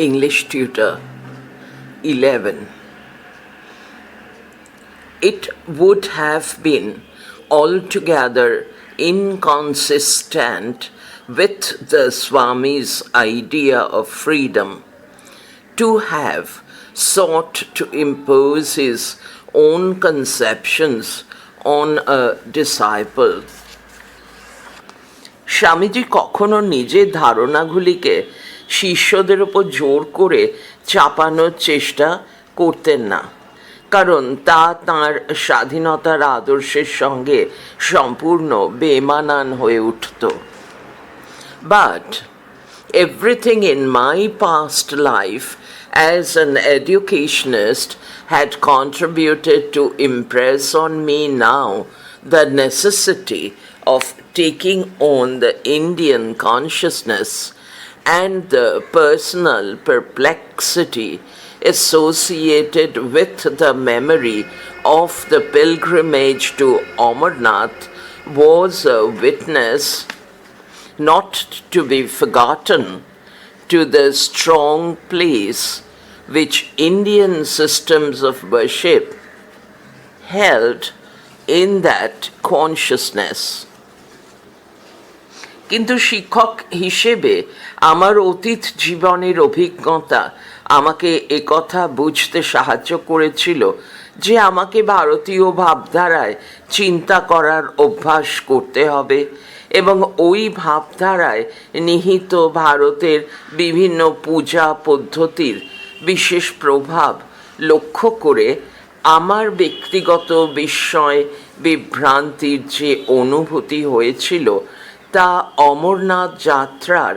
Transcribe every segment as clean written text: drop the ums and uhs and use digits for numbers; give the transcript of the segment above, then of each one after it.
English Tutor 11. It would have been altogether inconsistent with the Swami's idea of freedom to have sought to impose his own conceptions on a disciple. Swamiji কখনো নিজের ধারণাগুলিকে শিষ্যদের উপর জোর করে চাপানোর চেষ্টা করতেন না, কারণ তা তাঁর স্বাধীনতার আদর্শের সঙ্গে সম্পূর্ণ বেমানান হয়ে উঠত। But everything in my past life as an educationist had contributed to impress on me now the necessity of taking on the Indian consciousness and the personal perplexity associated with the memory of the pilgrimage to Amarnath was a witness not to be forgotten to the strong place which Indian systems of worship held in that consciousness. কিন্তু শিক্ষক হিসেবে আমার অতীত জীবনের অভিজ্ঞতা আমাকে একথা বুঝতে সাহায্য করেছিল যে আমাকে ভারতীয় ভাবধারায় চিন্তা করার অভ্যাস করতে হবে এবং ওই ভাবধারায় নিহিত ভারতের বিভিন্ন পূজা পদ্ধতির বিশেষ প্রভাব লক্ষ্য করে আমার ব্যক্তিগত বিস্ময় বিভ্রান্তির যে অনুভূতি হয়েছিল তা অমরনাথ যাত্রার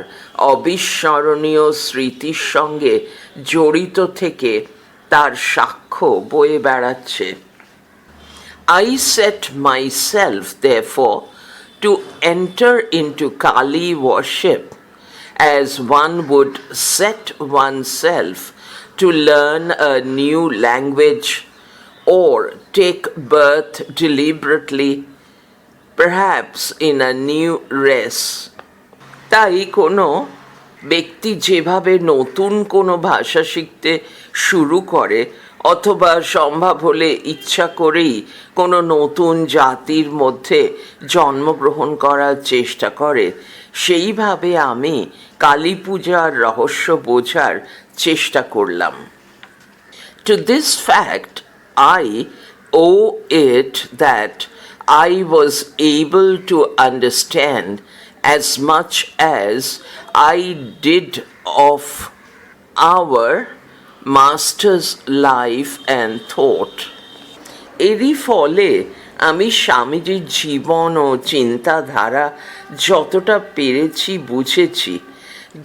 অবিস্মরণীয় স্মৃতির সঙ্গে জড়িত থেকে তার সাক্ষ্য বয়ে বেড়াচ্ছে। I set myself therefore to enter into Kali worship as one would set oneself to learn a new language or take birth deliberately, perhaps in a new race. তাই কোনো ব্যক্তি যেভাবে নতুন কোনো ভাষা শিখতে শুরু করে অথবা সম্ভব হলে ইচ্ছা করেই কোনো নতুন জাতির মধ্যে জন্মগ্রহণ করার চেষ্টা করে, সেইভাবে আমি কালী পূজার রহস্য বোঝার চেষ্টা করলাম। To this fact I owe it that I was able to understand as much as I did of our Master's life and thought. এরই ফলে আমি স্বামীজির জীবন ও চিন্তাধারা যতটা পেরেছি বুঝেছি,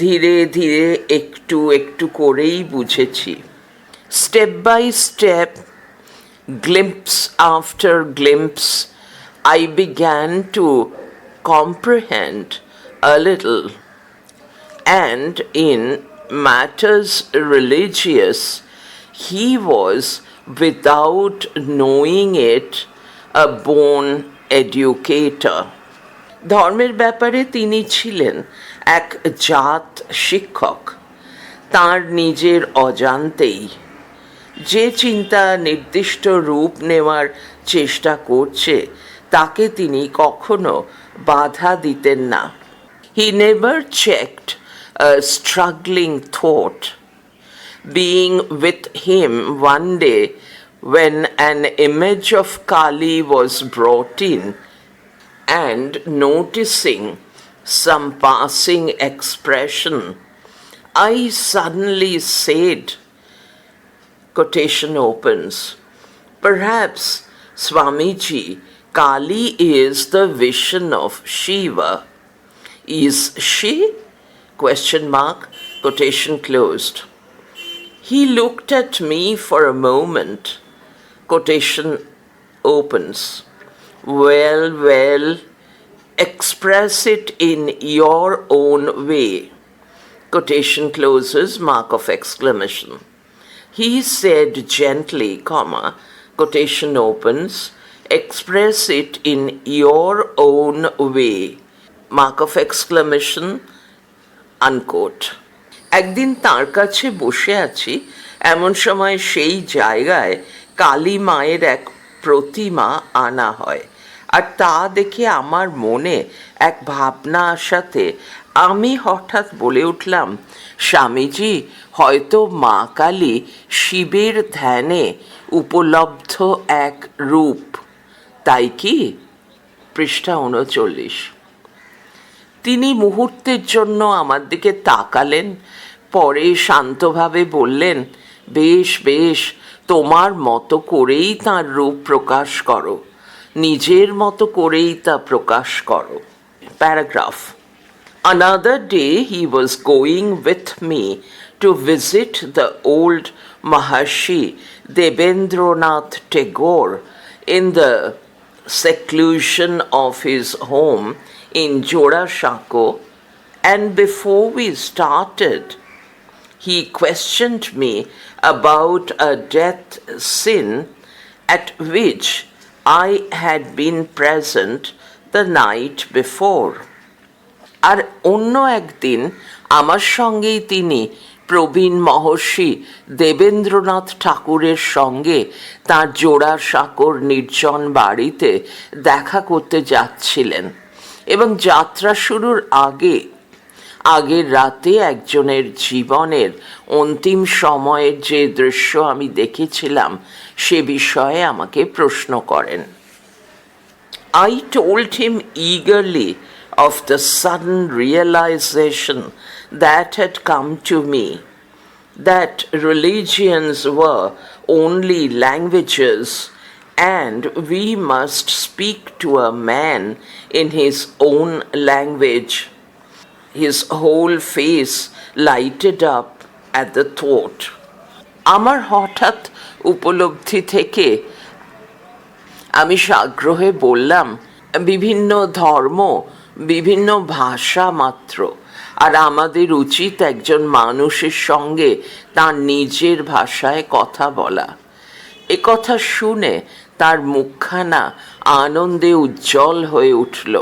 ধীরে ধীরে একটু একটু করেই বুঝেছি। Step by step, glimpse after glimpse, I began to comprehend a little, and in matters religious he was, without knowing it, a born educator. ধর্মের ব্যাপারে তিনি ছিলেন এক জাত শিক্ষক, তাঁর নিজের অজান্তেই। যে চিন্তা নির্দিষ্ট রূপ নেওয়ার চেষ্টা করছে তাকে তিনি কখনো বাধা দিতেন না। He never checked a struggling thought. Being with him one day when an image of Kali was brought in, and noticing some passing expression, I suddenly said, quotation opens, perhaps Swamiji, Kali is the vision of Shiva. Is she? Question mark, quotation closed. He looked at me for a moment, quotation opens. Well, well, express it in your own way. Quotation closes, mark of exclamation. He said gently, comma, quotation opens, express it in your own way, mark of exclamation, unquote. একদিন তার কাছে বসে আছি, এমন সময় সেই জায়গায় কালী মায়ের এক প্রতিমা আনা হয়, আর তা দেখে আমার মনে এক ভাবনা আসাতে আমি হঠাৎ বলে উঠলাম, স্বামীজি, হয়তো মা কালী শিবের ধ্যানে উপলব্ধ এক রূপ, তাই কি? পৃষ্ঠা 39। তিনি মুহূর্তের জন্য আমার দিকে তাকালেন, পরে শান্তভাবে বললেন, বেশ বেশ, তোমার মতো করেই তাঁর রূপ প্রকাশ করো, নিজের মতো করেই তা প্রকাশ করো। Paragraph. Another day he was going with me to visit the old Maharshi Debendranath Tagore in the seclusion of his home in Jorashako, and before we started, he questioned me about a death scene at which I had been present the night before. আর অন্য একদিন আমার সঙ্গেই তিনি প্রবীণ মহর্ষি দেবেন্দ্রনাথ ঠাকুরের সঙ্গে তাঁর জোড়াসাঁকোর নির্জন বাড়িতে দেখা করতে যাচ্ছিলেন, এবং যাত্রা শুরুর আগের রাতে একজনের জীবনের অন্তিম সময়ের যে দৃশ্য আমি দেখেছিলাম সে বিষয়ে আমাকে প্রশ্ন করেন। I told him eagerly of the sudden realization that had come to me, that religions were only languages and we must speak to a man in his own language. His whole face lighted up at the thought. আমার হঠাৎ উপলব্ধি থেকে আমি সাগ্রহে বললাম, বিভিন্ন ধর্ম, বিভিন্ন ভাষা মাত্র, আর আমাদের উচিত একজন মানুষের সঙ্গে তার নিজের ভাষায় কথা বলা। এ কথা শুনে তার মুখখানা আনন্দে উজ্জ্বল হয়ে উঠল।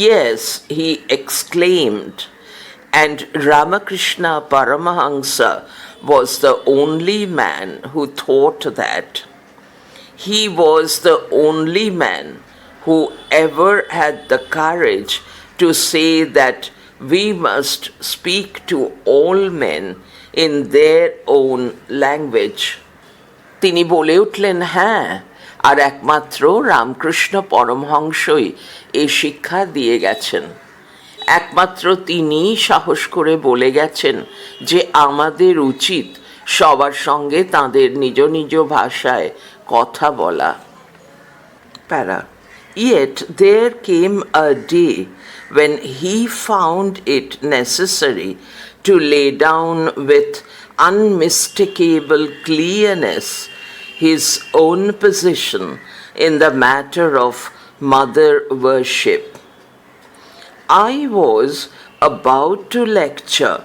Yes, he exclaimed, and Ramakrishna Paramahansa was the only man who thought that. He was the only man who ever had the courage to say that we must speak to all men in their own language. তিনি বলে উঠলেন, হ্যাঁ, আর একমাত্র রামকৃষ্ণ পরমহংসই এ শিক্ষা দিয়ে গেছেন। একমাত্র তিনিই সাহস করে বলে গেছেন যে আমাদের উচিত সবার সঙ্গে তাঁদের নিজ নিজ ভাষায় কথা বলা। প্যারা। Yet there came a day when he found it necessary to lay down with unmistakable clearness his own position in the matter of mother worship. I was about to lecture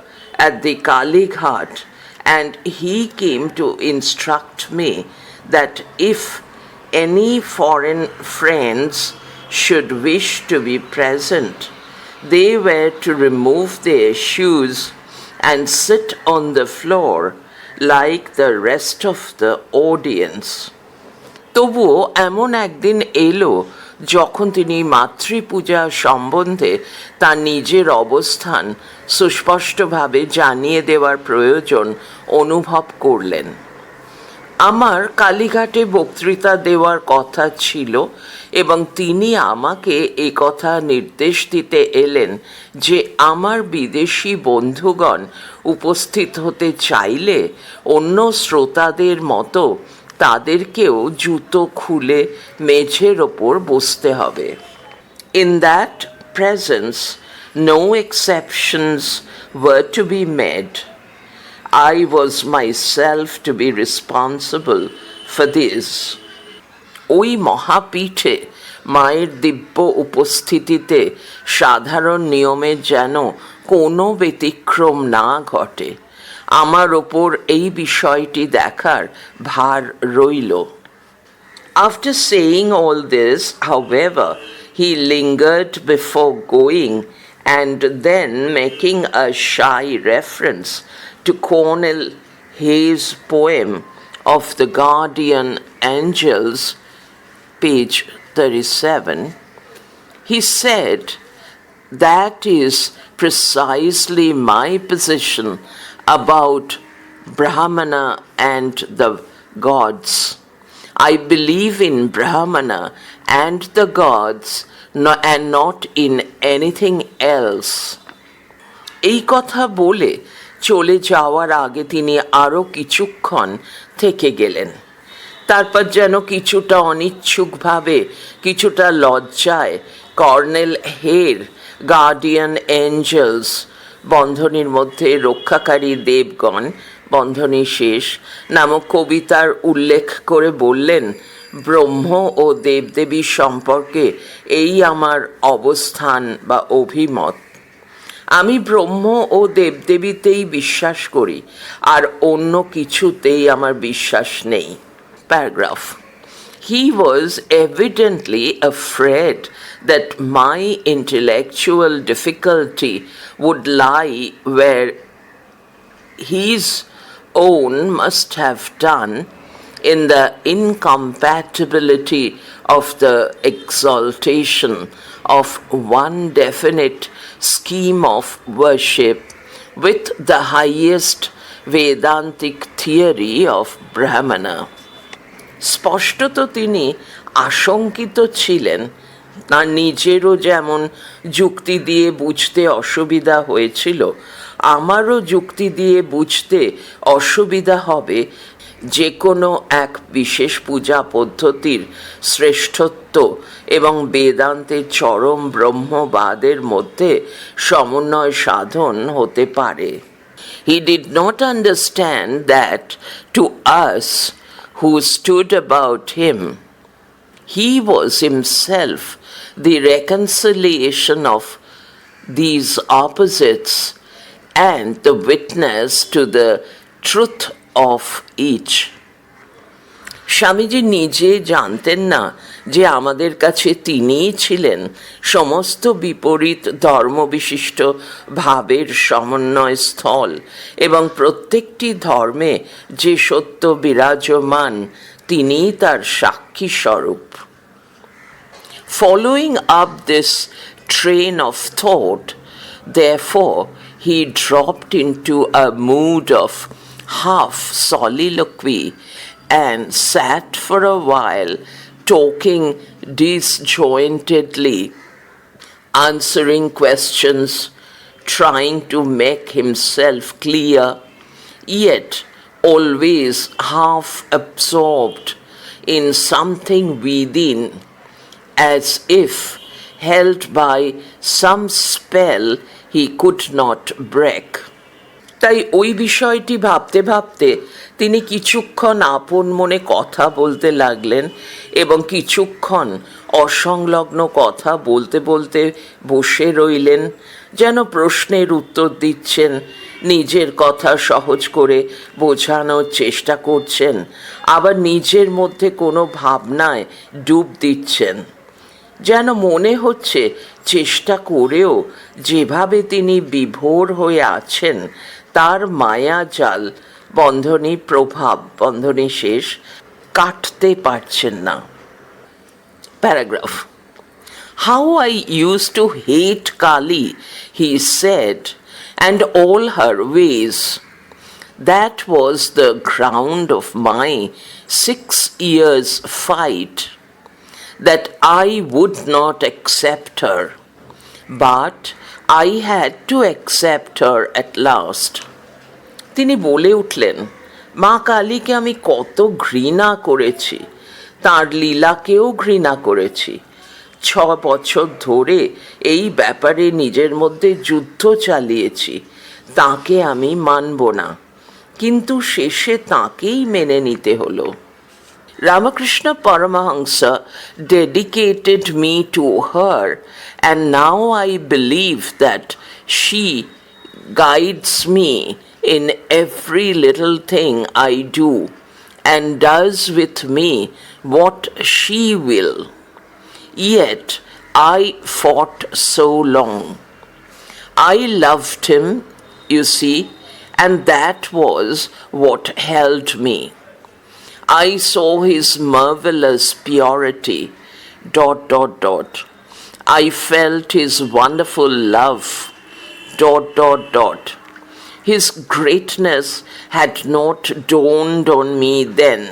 at the Kali Ghat, and he came to instruct me that if any foreign friends should wish to be present, they were to remove their shoes and sit on the floor like the rest of the audience. তবুও এমন একদিন এলো যখন তিনি মাতৃপূজা সম্বন্ধে তার নিজের অবস্থান সুস্পষ্টভাবে জানিয়ে দেওয়ার প্রয়োজন অনুভব করলেন। আমার কালীঘাটে বক্তৃতা দেওয়ার কথা ছিল, এবং তিনি আমাকে এ কথা নির্দেশ দিতে এলেন যে আমার বিদেশি বন্ধুগণ উপস্থিত হতে চাইলে অন্য শ্রোতাদের মতো তাদেরকেও জুতো খুলে মেঝের ওপর বসতে হবে। In that presence, no exceptions were to be made. I was myself to be responsible for this. ওই মহাপীঠে মায়ের দিব্য উপস্থিতিতে সাধারণ নিয়মের যেন কোনো ব্যতিক্রম না ঘটে, আমার ওপর এই বিষয়টি দেখার ভার রইল। After saying all this, however, he lingered before going and then making a shy reference to Cornell Hayes' poem of the Guardian Angels, page 37, he said, "That is precisely my position about Brahmana and the gods. I believe in Brahmana and the gods and not in anything else." এই কথা বলে চলে যাওয়ার আগে তিনি আরও কিছুক্ষণ থেকে গেলেন। তারপর যেন কিছুটা অনিচ্ছুকভাবে, কিছুটা লজ্জায় কর্নেল হের গার্ডিয়ান এঞ্জেলস বন্ধনীর মধ্যে রক্ষাকারী দেবগণ বন্ধনী শেষ নামক কবিতার উল্লেখ করে বললেন, ব্রহ্ম ও দেবদেবীর সম্পর্কে এই আমার অবস্থান বা অভিমত। আমি ব্রহ্ম ও দেবদেবীতেই বিশ্বাস করি, আর অন্য কিছুতেই আমার বিশ্বাস নেই। Paragraph. He was evidently afraid that my intellectual difficulty would lie where his own must have done, in the incompatibility of the exaltation of one definite scheme of worship with the highest Vedantic theory of Brahmana. স্পষ্টত তিনি আশঙ্কিত ছিলেন, তার নিজেরও যেমন যুক্তি দিয়ে বুঝতে অসুবিধা হয়েছিল, আমারও যুক্তি দিয়ে বুঝতে অসুবিধা হবে যে কোনো এক বিশেষ পূজা পদ্ধতির শ্রেষ্ঠত্ব এবং বেদান্তের চরম ব্রহ্মবাদের মধ্যে সমন্বয় সাধন হতে পারে। He did not understand that to us who stood about him, he was himself the reconciliation of these opposites and the witness to the truth of each. Swamiji নিজে জানতেন না যে আমাদের কাছে তিনিই ছিলেন সমস্ত বিপরীত ধর্মবিশিষ্ট ভাবের সমন্বয় স্থল এবং প্রত্যেকটি ধর্মে যে সত্য বিরাজমান তিনিই তার সাক্ষী স্বরূপ। Following up this train of thought, therefore, he dropped into a mood of half soliloquy and sat for a while talking disjointedly, answering questions, trying to make himself clear, yet always half absorbed in something within, as if held by some spell he could not break. তাই ওই বিষয়টি ভাবতে ভাবতে তিনি কিছুক্ষণ আপন মনে কথা বলতে লাগলেন এবং কিছুক্ষণ অসংলগ্ন কথা বলতে বলতে বসে রইলেন, যেন প্রশ্নের উত্তর দিচ্ছেন, নিজের কথা সহজ করে বোঝানোর চেষ্টা করছেন, আবার নিজের মধ্যে কোনো ভাবনায় ডুব দিচ্ছেন। যেন মনে হচ্ছে চেষ্টা করেও যেভাবে তিনি বিভোর হয়ে আছেন তার মায়াজাল বন্ধনী প্রভাব বন্ধনী শেষ কাটতে পারছেন না। Paragraph. How I used to hate Kali, he said, and all her ways. That was the ground of my 6 years' fight, that I would not accept her, but I had to accept her at last. তিনি বলে উঠলেন, মা কালীকে আমি কত ঘৃণা করেছি, তাঁর লীলাকেও ঘৃণা করেছি। 6 বছর ধরে এই ব্যাপারে নিজের মধ্যে যুদ্ধ চালিয়েছি, তাকে আমি মানব না, কিন্তু শেষে তাকেই মেনে নিতে হলো। Ramakrishna Paramahansa dedicated me to her, and now I believe that she guides me in every little thing I do, and does with me what she will. Yet I fought so long. I loved him, you see, and that was what held me. I saw his marvelous purity, dot, dot, dot. I felt his wonderful love, dot, dot, dot. His greatness had not dawned on me then.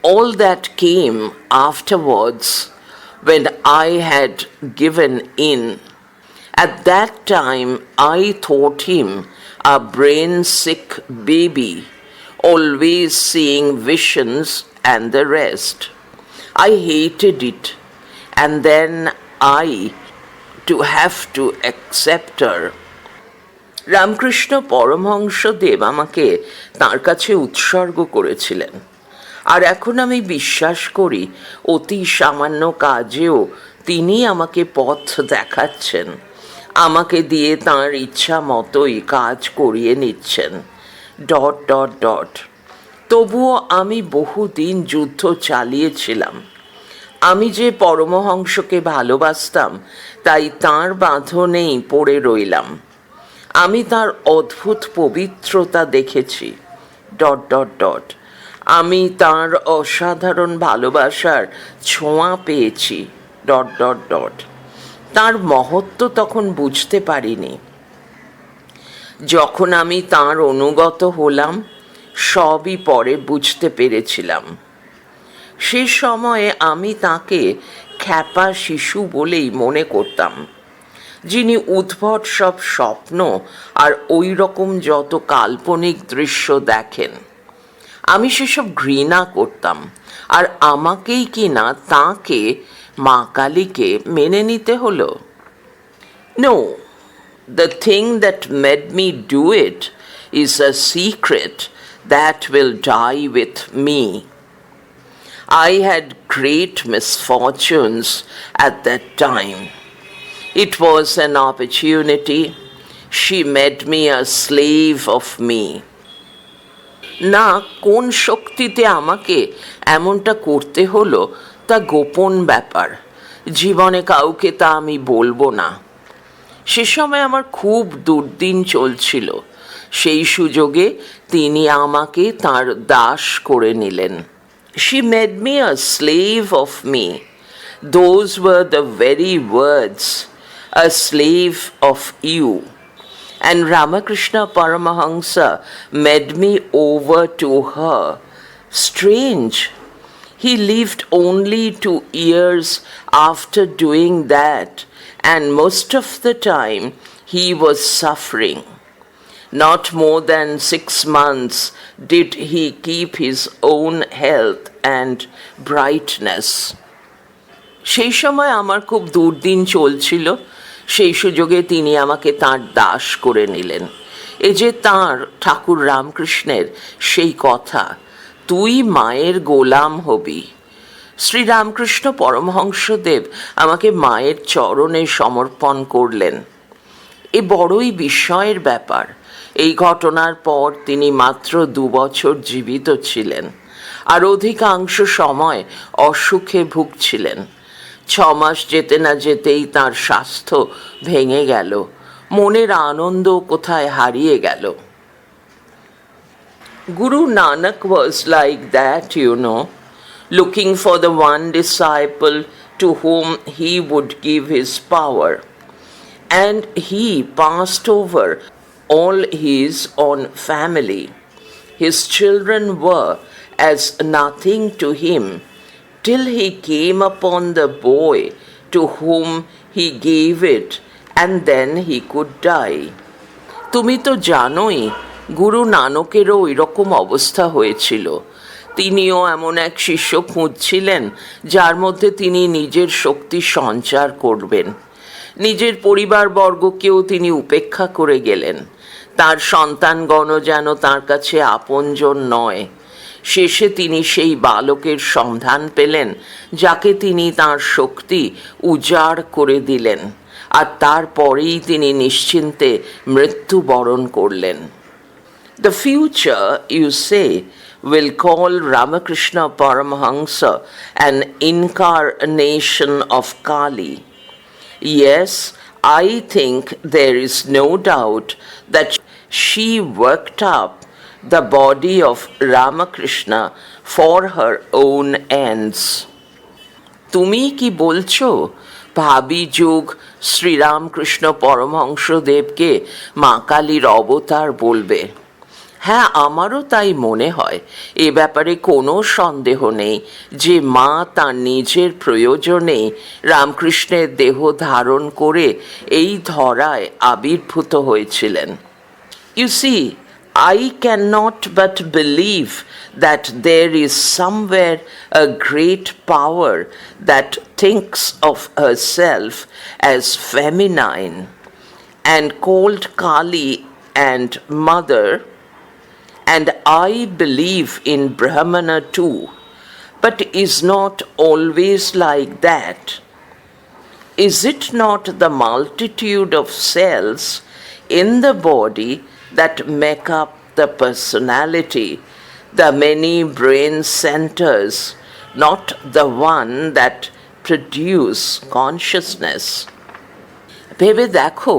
All that came afterwards when I had given in. At that time, I thought him a brain-sick baby, always seeing visions and the rest. I hated it, and then to have to accept her. Ramakrishna Paramahansadev আমাকে তাঁর কাছে উৎসর্গ করেছিলেন, আর এখন আমি বিশ্বাস করি অতি সামান্য কাজেও তিনি আমাকে পথ দেখাচ্ছেন, আমাকে দিয়ে তাঁর ইচ্ছা মতোই কাজ করিয়ে নিচ্ছেন, ডট ডট ডট। তবুও আমি বহুদিন যুদ্ধ চালিয়েছিলাম। আমি যে পরমহংসকে ভালোবাসতাম, তাই তাঁর বাঁধনেই পড়ে রইলাম। আমি তাঁর অদ্ভুত পবিত্রতা দেখেছি, ডট ডট ডট। আমি তাঁর অসাধারণ ভালোবাসার ছোঁয়া পেয়েছি, ডট ডট ডট। তাঁর মহত্ব তখন বুঝতে পারিনি। যখন আমি তাঁর অনুগত হলাম, সবই পরে বুঝতে পেরেছিলাম। সে সময়ে আমি তাঁকে খ্যাপা শিশু বলেই মনে করতাম, যিনি উদ্ভট সব স্বপ্ন আর ওই রকম যত কাল্পনিক দৃশ্য দেখেন। আমি সেসব ঘৃণা করতাম, আর আমাকেই কি না তাঁকে, মা কালীকে মেনে নিতে হলো। No, the thing that made me do it is a secret that will die with me. I had great misfortunes at that time. It was an opportunity. She made me a slave of me. না, কোন শক্তিতে আমাকে এমনটা করতে হলো তা গোপন ব্যাপার, জীবনে কাউকে তা আমি বলবো না। সে সময় আমার খুব দুর্দিন চলছিল, সেই সুযোগে তিনি আমাকে তাঁর দাস করে নিলেন। She made me a slave of me. Those were the very words, a slave of you. And Ramakrishna Paramahansa made me over to her. Strange. He lived only 2 years after doing that, and most of the time he was suffering. Not more than 6 months did he keep his own health and brightness. সেই সময় আমার খুব দুর্দিন চলছিল, সেই সুযোগে তিনি আমাকে তাঁর দাস করে নিলেন। এ যে তাঁর ঠাকুর রামকৃষ্ণের সেই কথা, তুই মায়ের গোলাম হবি। শ্রীরামকৃষ্ণ পরমহংসদেব আমাকে মায়ের চরণে সমর্পণ করলেন। এ বড়ই বিস্ময়ের ব্যাপার। এই ঘটনার পর তিনি মাত্র 2 বছর জীবিত ছিলেন, আর অধিকাংশ সময় অসুখে ভুগছিলেন। 6 মাস যেতে না যেতেই তাঁর স্বাস্থ্য ভেঙে গেল, মনের আনন্দ কোথায় হারিয়ে গেল। Guru Nanak was like that, you know, looking for the one disciple to whom he would give his power. And he passed over all his own family. His children were as nothing to him till he came upon the boy to whom he gave it, and then he could die. তুমি তো জানোই, গুরু নানকেরও ওই রকম অবস্থা হয়েছিল। তিনিও এমন এক শিষ্য খুঁজছিলেন যার মধ্যে তিনি নিজের শক্তি সঞ্চার করবেন। নিজের পরিবারবর্গকেও তিনি উপেক্ষা করে গেলেন। তার সন্তানগণও যেন তার কাছে আপনজন নয়। শেষে তিনি সেই বালকের সন্ধান পেলেন, যাকে তিনি তাঁর শক্তি উজাড় করে দিলেন, আর তারপরেই তিনি নিশ্চিন্তে মৃত্যুবরণ করলেন। The future, you say, will call Ramakrishna Paramahansa an incarnation of Kali. Yes, I think there is no doubt that she worked up the body of Ramakrishna for her own ends. তুমি কি বলছো ভাবি যুগ শ্রীরামকৃষ্ণ পরমহংসদেবকে মা কালীর অবতার বলবে? হ্যাঁ, আমারও তাই মনে হয়। এ ব্যাপারে কোনো সন্দেহ নেই যে মা তার নিজের প্রয়োজনে রামকৃষ্ণের দেহ ধারণ করে এই ধরায় আবির্ভূত হয়েছিলেন। You see, I cannot but believe that there is somewhere a great power that thinks of herself as feminine and called Kali and Mother, and I believe in Brahmana too, but is not always like that. Is it not the multitude of cells in the body that make up the personality, the many brain centers, not the one that produce consciousness? ভেবে দেখো,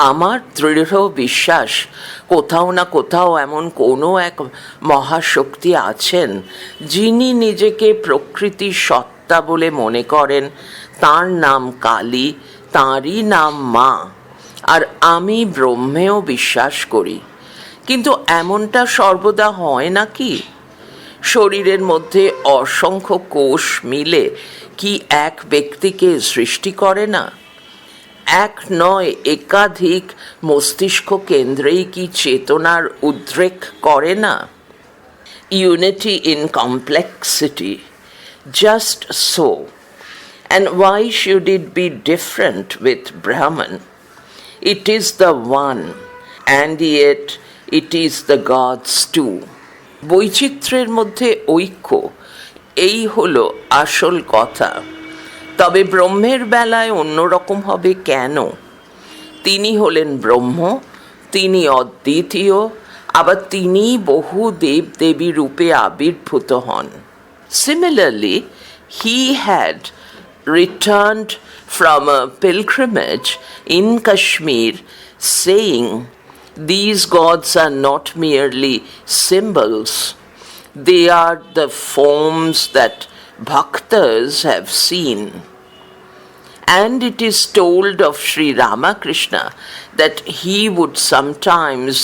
আমার দৃঢ় বিশ্বাস কোথাও না কোথাও এমন কোনো এক মহাশক্তি আছেন যিনি নিজেকে প্রকৃতির সত্তা বলে মনে করেন। তার নাম কালী, তাঁরই নাম মা, আর আমি ব্রহ্মেও বিশ্বাস করি। কিন্তু এমনটা সর্বদা হয় নাকি? শরীরের মধ্যে অসংখ্য কোষ মিলে কি এক ব্যক্তিকে সৃষ্টি করে না? এক নয় একাধিক মস্তিষ্ক কেন্দ্রেই কি চেতনার উদ্রেক করে না? Unity in complexity, just so. And why should it be different with Brahman? It is the one, and yet it is the gods too. বৈচিত্র্যের মধ্যে ঐক্য, এই হলো আসল কথা। তবে ব্রহ্মের বেলায় অন্যরকম হবে কেন? তিনি হলেন ব্রহ্ম, তিনি অদ্বিতীয়, আবার তিনি বহু দেব দেবী রূপে আবির্ভূত হন। Similarly, he had returned from a pilgrimage in Kashmir saying, "These gods are not merely symbols, they are the forms that bhaktas have seen." And it is told of Sri Ramakrishna that he would sometimes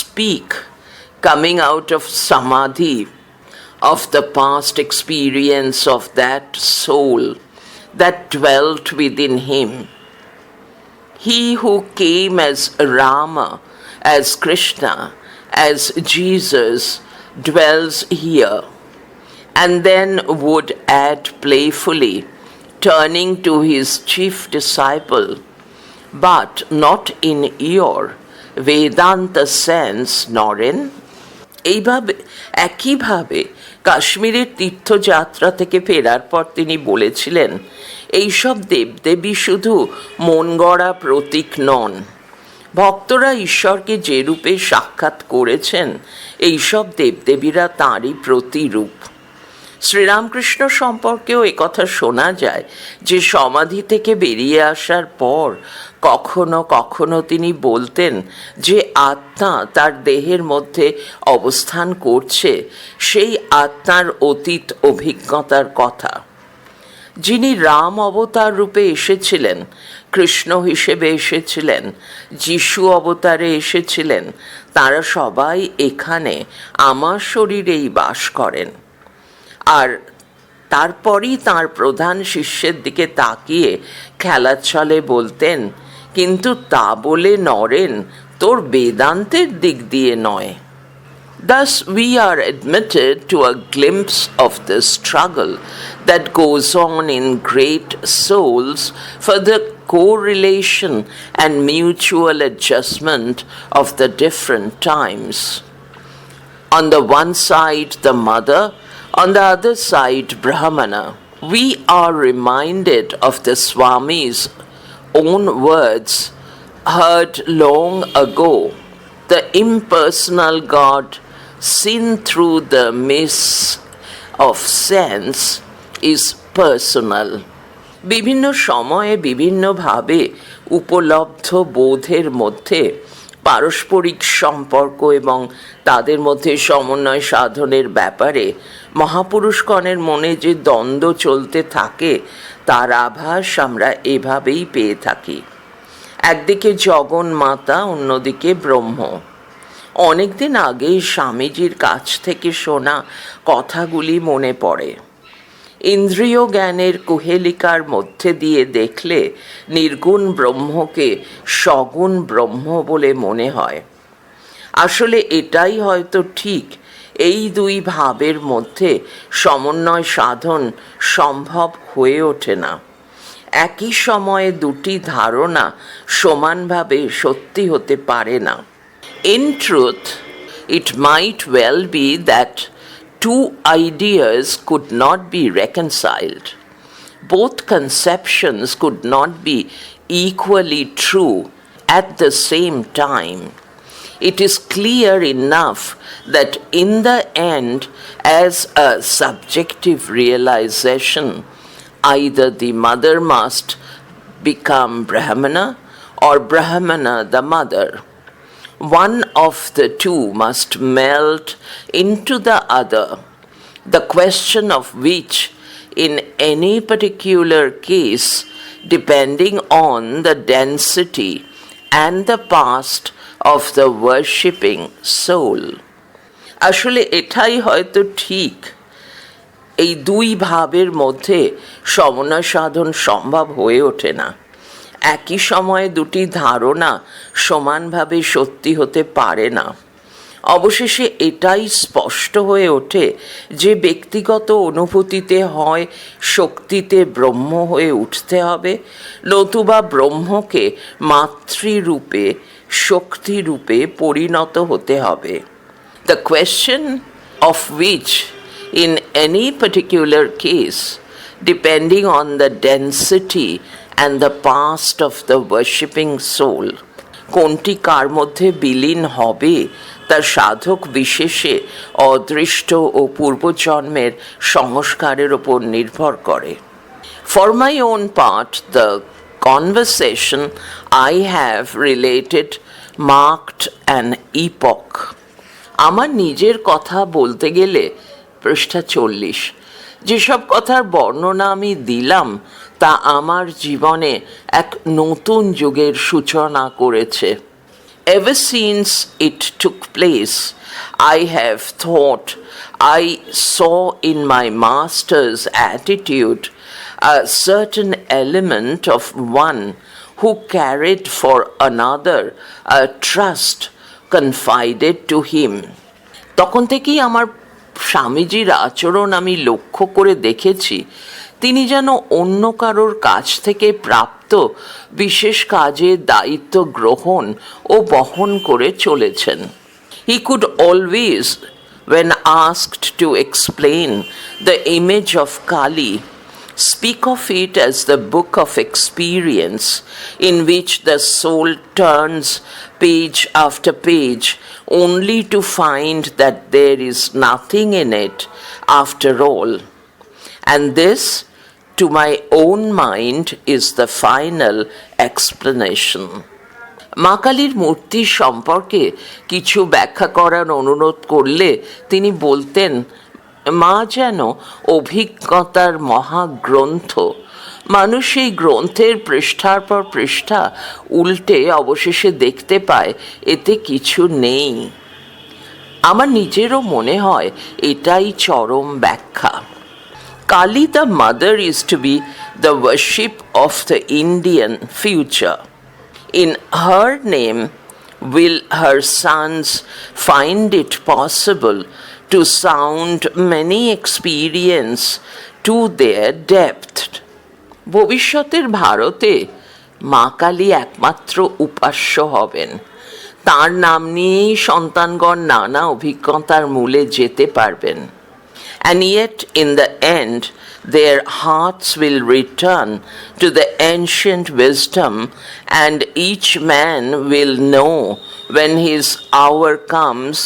speak, coming out of samadhi, of the past experience of that soul that dwelt within him. He who came as Rama, as Krishna, as Jesus, dwells here, and then would add playfully, turning to his chief disciple, "But not in your Vedanta sense, nor in..." এইভাবে একইভাবে কাশ্মীরের তীর্থযাত্রা থেকে ফেরার পর তিনি বলেছিলেন, এইসব দেবদেবী শুধু মন গড়া প্রতীক নন। ভক্তরা ঈশ্বরকে যে রূপে সাক্ষাৎ করেছেন, এইসব দেবদেবীরা তাঁরই প্রতিরূপ। শ্রীরামকৃষ্ণ সম্পর্কেও একথা শোনা যায় যে সমাধি থেকে বেরিয়ে আসার পর কখনো কখনো তিনি বলতেন যে আত্মা তার দেহের মধ্যে অবস্থান করছে, সেই আত্মার অতীত অভিজ্ঞতার কথা। যিনি রাম অবতার রূপে এসেছিলেন, কৃষ্ণ হিসেবে এসেছিলেন, যিশু অবতারে এসেছিলেন, তারা সবাই এখানে আমার শরীরেই বাস করেন। আর তারপরই তাঁর প্রধান শিষ্যের দিকে তাকিয়ে খেলার ছলে বলতেন, কিন্তু তা বলে নরেন, তোর বেদান্তের দিক দিয়ে নয়। Thus we are admitted to a glimpse of the struggle that goes on in great souls for the correlation and mutual adjustment of the different times. On the one side, the mother, on the other side, Brahmana. We are reminded of the Swami's own words heard long ago. The impersonal God, seen through the mist of sense, is personal. বিভিন্ন সময়ে বিভিন্নভাবে উপলব্ধ বোধের মধ্যে পারস্পরিক সম্পর্ক এবং তাদের মধ্যে সমন্বয় সাধনের ব্যাপারে মহাপুরুষগণের মনে যে দ্বন্দ্ব চলতে থাকে তার আভাস আমরা এভাবেই পেয়ে থাকি। একদিকে জগন্মাতা, অন্যদিকে ব্রহ্ম। অনেকদিন আগেই স্বামীজির কাছ থেকে শোনা কথাগুলি মনে পড়ে। ইন্দ্রিয় জ্ঞানের কুহেলিকার মধ্যে দিয়ে দেখলে নির্গুণ ব্রহ্মকে সগুণ ব্রহ্ম বলে মনে হয়। আসলে এটাই হয়তো ঠিক। এই দুই ভাবের মধ্যে সমন্বয় সাধন সম্ভব হয়ে ওঠে না। একই সময়ে দুটি ধারণা সমানভাবে সত্যি হতে পারে না। In truth, it might well be that two ideas could not be reconciled. Both conceptions could not be equally true at the same time. It is clear enough that in the end, as a subjective realization, either the mother must become Brahmana or Brahmana the mother. One of the two must melt into the other, the question of which, in any particular case, depending on the density and the past of the worshipping soul. আসলে এটাই হয়তো ঠিক। এই দুই ভাবের মধ্যে সমন্বয় সাধন সম্ভব হয়ে ওঠে না। একই সময়ে দুটি ধারণা সমানভাবে সত্যি হতে পারে না। অবশেষে এটাই স্পষ্ট হয়ে ওঠে যে ব্যক্তিগত অনুভূতিতে হয় শক্তিতে ব্রহ্ম হয়ে উঠতে হবে, নতুবা ব্রহ্মকে মাতৃরূপে শক্তিরূপে পরিণত হতে হবে। The question of which, in any particular case, depending on the density and the past of the worshipping soul, কোনটি কার মধ্যে বিলীন হবে তা সাধক বিশেষে অদৃষ্ট ও পূর্বজন্মের সংস্কারের ওপর নির্ভর করে। For my own part, the conversation I have related marked an epoch. আমার নিজের কথা বলতে গেলে পৃষ্ঠা 40, যেসব কথার বর্ণনা আমি দিলাম তা আমার জীবনে এক নতুন যুগের সূচনা করেছে। Ever since it took place, I have thought I saw in my master's attitude a certain element of one who carried for another a trust confided to him. তখন থেকেই আমার স্বামীজির আচরণ আমি লক্ষ্য করে দেখেছি, তিনি যেন অন্য কারোর কাছ থেকে প্রাপ্ত বিশেষ কাজে দায়িত্ব গ্রহণ ও বহন করে চলেছেন। He could always, when asked to explain the image of Kali, speak of it as the book of experience in which the soul turns page after page only to find that there is nothing in it after all. And this, to my own mind, is the final explanation. মা কালীর মূর্তি সম্পর্কে কিছু ব্যাখ্যা করার অনুরোধ করলে তিনি বলতেন, মা যেন অভিজ্ঞতার মহাগ্রন্থ। মানুষ এই গ্রন্থের পৃষ্ঠার পর পৃষ্ঠা উল্টে অবশেষে দেখতে পায় এতে কিছু নেই। আমার নিজেরও মনে হয় এটাই চরম ব্যাখ্যা। Kali the mother is to be the worship of the Indian future. In her name will her sons find it possible to sound many experience to their depth. ভবিষ্যতের ভারতে মা কালী একমাত্র উপাস্য হবেন। তার নাম নিয়েই সন্তানগণ নানা অভিজ্ঞতার মূলে যেতে পারবেন। And yet, in the end, their hearts will return to the ancient wisdom, and each man will know when his hour comes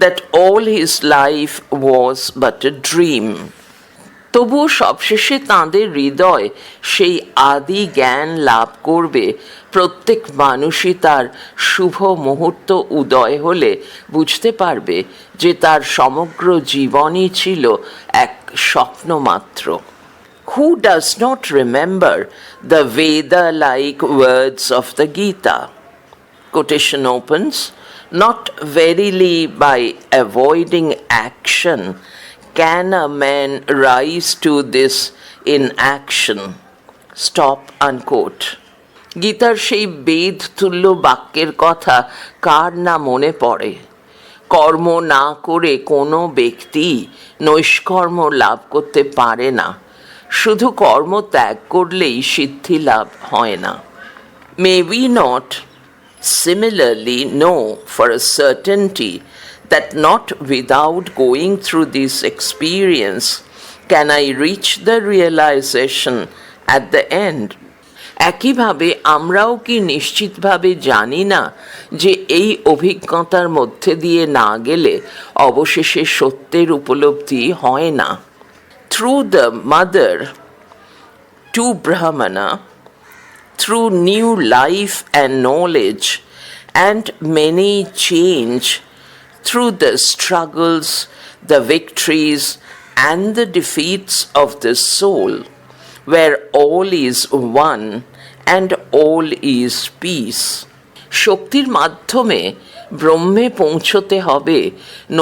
that all his life was but a dream. তবুও সবশেষে তাঁদের হৃদয় সেই আদি জ্ঞান লাভ করবে। প্রত্যেক মানুষই তার শুভ মুহূর্ত উদয় হলে বুঝতে পারবে যে তার সমগ্র জীবনই ছিল এক স্বপ্ন মাত্র। Who does not remember the Veda-like words of the Gita? Quotation opens, "Not verily by avoiding action can a man rise to this in action." Stop unquote. গীতার সেই বেদ তুল্য বাক্যের কথা কার না মনে পড়ে? কর্ম না করে কোনো ব্যক্তি নৈষ্কর্ম লাভ করতে পারে না। শুধু কর্ম ত্যাগ করলেই সিদ্ধি লাভ হয় না। May we not similarly know for a certainty that not without going through this experience can I reach the realization at the end? একইভাবে আমরাও কি নিশ্চিতভাবে জানি না যে এই অভিজ্ঞতার মধ্যে দিয়ে না গেলে অবশেষে সত্যের উপলব্ধি হয় না? Through the mother to Brahmana, through new life and knowledge and many change, through the struggles, the victories and the defeats of the soul, where all is one and all is peace. শক্তির মাধ্যমে ব্রহ্মে পৌঁছতে হবে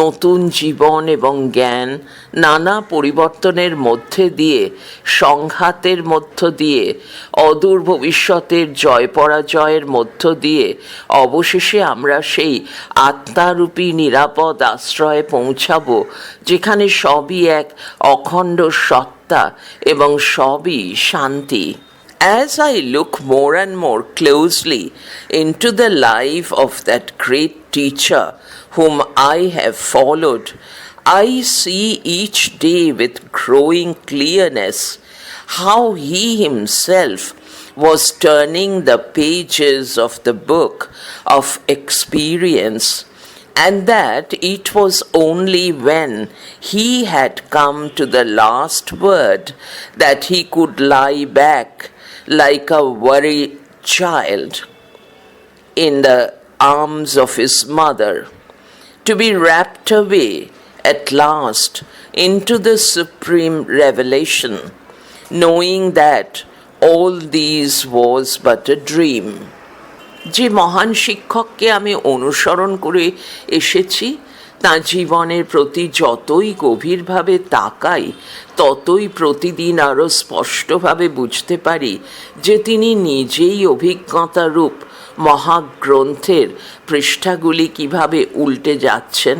নতুন জীবন এবং জ্ঞান, নানা পরিবর্তনের মধ্যে দিয়ে, সংঘাতের মধ্য দিয়ে, অদূর ভবিষ্যতের জয় পরাজয়ের মধ্য দিয়ে অবশেষে আমরা সেই আত্মারূপী নিরাপদ আশ্রয়ে পৌঁছাব, যেখানে সবই এক অখণ্ড সত্তা এবং সবই শান্তি। As I look more and more closely into the life of that great teacher whom I have followed, I see each day with growing clearness how he himself was turning the pages of the book of experience, and that it was only when he had come to the last word that he could lie back like a worried child in the arms of his mother, to be wrapped away at last into the supreme revelation, knowing that all these was but a dream. যে মহান শিক্ষককে আমি অনুসরণ করে এসেছি, তাঁর জীবনের প্রতি যতই গভীরভাবে তাকাই, ততই প্রতিদিন আরও স্পষ্টভাবে বুঝতে পারি যে তিনি নিজেই অভিজ্ঞতারূপ মহাগ্রন্থের পৃষ্ঠাগুলি কিভাবে উল্টে যাচ্ছেন,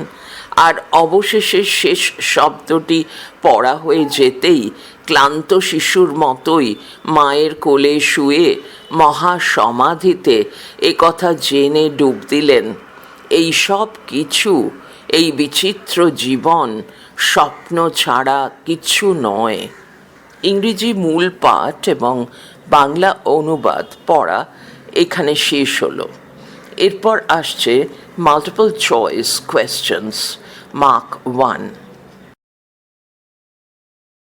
আর অবশেষে শেষ শব্দটি পড়া হয়ে যেতেই ক্লান্ত শিশুর মতোই মায়ের কোলে শুয়ে মহাসমাধিতে একথা জেনে ডুব দিলেন, এই সব কিছু, এই বিচিত্র জীবন স্বপ্ন ছাড়া কিছু নয়। ইংরেজি মূল পাঠ এবং বাংলা অনুবাদ পড়া এখানে শেষ হলো। এরপর আসছে মাল্টিপল চয়েস কোয়েশ্চেন্স, মার্ক 1।